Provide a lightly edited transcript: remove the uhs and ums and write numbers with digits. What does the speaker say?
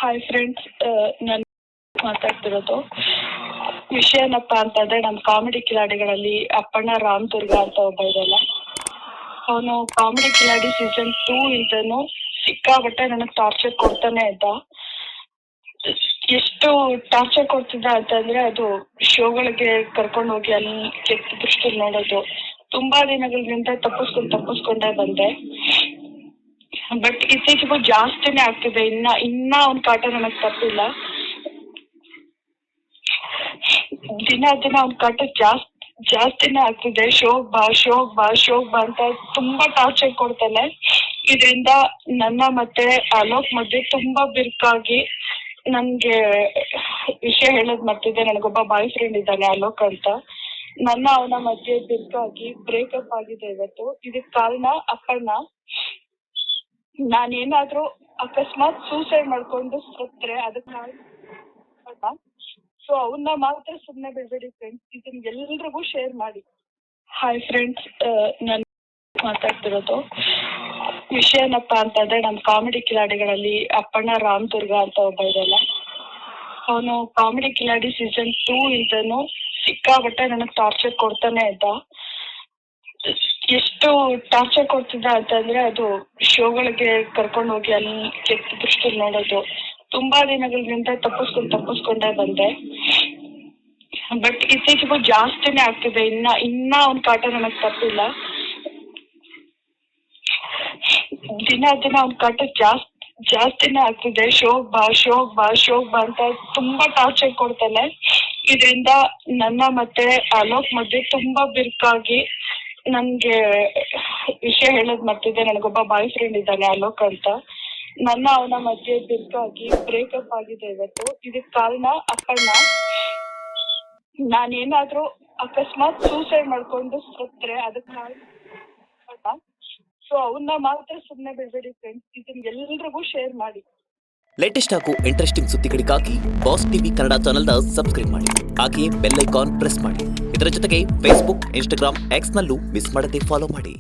Hi friends, ನಾನು ಮಾತಾಡ್ತಿರೋದು. ವಿಷಯ ಏನಪ್ಪ ಅಂತಂದ್ರೆ, ನಮ್ಮ ಕಾಮಿಡಿ ಕಿಲಾಡಿಗಳಲ್ಲಿ ಅಪ್ಪಣ್ಣ ರಾಮದುರ್ಗ ಅಂತ ಒಬ್ಬ ಇದಲ್ಲ, ಅವನು ಕಾಮಿಡಿ ಕಿಲಾಡಿ ಸೀಸನ್ 2 ಇಂದನು ಸಿಕ್ಕಾಬಟ್ಟೆ ನನಗೆ ಟಾರ್ಚರ್ ಕೊಡ್ತಾನೆ ಇದ್ದ. ಎಷ್ಟು ಟಾರ್ಚರ್ ಕೊಡ್ತಿದ್ದ ಅಂತಂದ್ರೆ, ಅದು ಶೋಗಳಿಗೆ ಕರ್ಕೊಂಡು ಹೋಗಿ ಅಲ್ಲಿ ಕೆಟ್ಟ ದೃಷ್ಟಿ ನೋಡೋದು. ತುಂಬಾ ದಿನಗಳಿಂದ ತಪ್ಪಿಸ್ಕೊಂಡೇ ಬಂದೆ. ಬಟ್ ಇತ್ತೀಚೆಗೂ ಜಾಸ್ತಿನೇ ಆಗ್ತಿದೆ. ಇನ್ನ ಅವ್ನ ಕಾಟ ನನಗೆ ತಪ್ಪಿಲ್ಲ. ದಿನ ಅವ್ನ ಕಾಟ ಜಾಸ್ತಿನೇ ಆಗ್ತಿದೆ. ಶೋಕ್ ಬಾ ಅಂತ ತುಂಬಾ ಟಾರ್ಚರ್ ಕೊಡ್ತಾನೆ. ಇದರಿಂದ ನನ್ನ ಮತ್ತೆ ಅಲೋಕ್ ಮಧ್ಯೆ ತುಂಬಾ ಬಿರುಕಾಗಿ ನನ್ಗೆ ವಿಷಯ ಹೇಳೋದ್ ಮರ್ತಿದ್ದೆ. ನನಗೊಬ್ಬ ಬಾಯ್ ಫ್ರೆಂಡ್ ಇದ್ದಾನೆ ಅಲೋಕ್ ಅಂತ. ಅವನ ಮಧ್ಯೆ ಬಿರುಕಾಗಿ ಬ್ರೇಕಪ್ ಆಗಿದೆ ಇವತ್ತು. ಇದಕ್ ಕಾರಣ ಅಪ್ಪಣ್ಣ. ನಾನೇನಾದ್ರೂ ಅಕಸ್ಮಾತ್ ಸೂಸೈಡ್ ಮಾಡ್ಕೊಂಡು ಸತ್ರೆ ಅದಕ್ಕೆ ಸೊ ಅವನ್ನ ಮಾತ್ರ ಸುಮ್ಮನೆ ಬಿಡ್ಬೇಡಿ ಫ್ರೆಂಡ್ಸ್. ಇದನ್ನ ಎಲ್ರಿಗೂ ಶೇರ್ ಮಾಡಿ. ಹಾಯ್ ಫ್ರೆಂಡ್ಸ್, ನಾನು ಮಾತಾಡ್ತಿರೋದು. ವಿಷಯ ಏನಪ್ಪ ಅಂತಂದ್ರೆ, ನಮ್ಮ ಕಾಮಿಡಿ ಕಿಲಾಡಿಗಳಲ್ಲಿ ಅಪ್ಪಣ್ಣ ರಾಮದುರ್ಗ ಅಂತ ಒಬ್ಬ ಇದಲ್ಲ, ಅವನು ಕಾಮಿಡಿ ಕಿಲಾಡಿ ಸೀಸನ್ 2 ಇಂದನು ಸಿಕ್ಕಾಬಟ್ಟೆ ನನಗೆ ಟಾರ್ಚರ್ ಕೊಡ್ತಾನೆ ಇದ್ದ. ಎಷ್ಟು ಟಾರ್ಚರ್ ಕೊಡ್ತಿದ್ದ ಅಂತಂದ್ರೆ, ಅದು ಶೋಗಳಿಗೆ ಕರ್ಕೊಂಡು ಹೋಗಿ ಅಲ್ಲಿ ಕೆಟ್ಟ ದೃಷ್ಟಿ ನೋಡೋದು. ತುಂಬಾ ದಿನಗಳಿಂದ ತಪ್ಪಿಸ್ಕೊಂಡೇ ಬಂದೆ. ಬಟ್ ಇತ್ತೀಚೆಗೂ ಜಾಸ್ತಿನೇ ಆಗ್ತಿದೆ. ಇನ್ನ ಅವ್ನ ಕಾಟ ನನಗೆ ತಪ್ಪಿಲ್ಲ. ದಿನ ಅವ್ನ ಕಾಟ ಜಾಸ್ತಿನೇ ಆಗ್ತಿದೆ. ಶೋಕ್ ಬಾ ಅಂತ ತುಂಬಾ ಟಾರ್ಚರ್ ಕೊಡ್ತಾನೆ. ಇದರಿಂದ ನನ್ನ ಮತ್ತೆ ಅಲೋಕ್ ಮಧ್ಯೆ ತುಂಬಾ ಬಿರುಕಾಗಿ ನನ್ಗೆ ವಿಷಯ ಹೇಳೋದ್ ಮರ್ತಿದ್ದೆ. ನನಗೊಬ್ಬ ಬಾಯ್ ಫ್ರೆಂಡ್ ಇದ್ದಾನೆ ಅಲೋಕ್ ಅಂತ. ಅವನ ಮಧ್ಯೆ ಬಿರುಕಾಗಿ ಬ್ರೇಕಪ್ ಆಗಿದೆ ಇವತ್ತು. ಇದಕ್ ಕಾರಣ ಅಪ್ಪಣ್ಣ. ನಾನೇನಾದ್ರೂ ಅಕಸ್ಮಾತ್ ಸೂಸೈಡ್ ಮಾಡ್ಕೊಂಡು ಸತ್ರೆ ಅದಕ್ಕೆ ಸೊ ಅವನ್ನ ಮಾತ್ರ ಸುಮ್ಮನೆ ಬಿಡ್ಬೇಡಿ ಫ್ರೆಂಡ್ಸ್. ಇದನ್ನ ಎಲ್ರಿಗೂ ಶೇರ್ ಮಾಡಿ. ಲೇಟೆಸ್ಟ್ ಹಾಗೂ ಇಂಟ್ರೆಸ್ಟಿಂಗ್ ಸುದ್ದಿಗಳಿಗಾಗಿ ಬಾಸ್ ಟಿವಿ ಕನ್ನಡ ಚಾನೆಲ್ನ ಸಬ್ಸ್ಕ್ರೈಬ್ ಮಾಡಿ. ಹಾಗೆಯೇ ಬೆಲ್ ಐಕಾನ್ ಪ್ರೆಸ್ ಮಾಡಿ. ಇದರ ಜೊತೆಗೆ ಫೇಸ್ಬುಕ್, ಇನ್ಸ್ಟಾಗ್ರಾಮ್, ಎಕ್ಸ್ನಲ್ಲೂ ಮಿಸ್ ಮಾಡದೆ ಫಾಲೋ ಮಾಡಿ.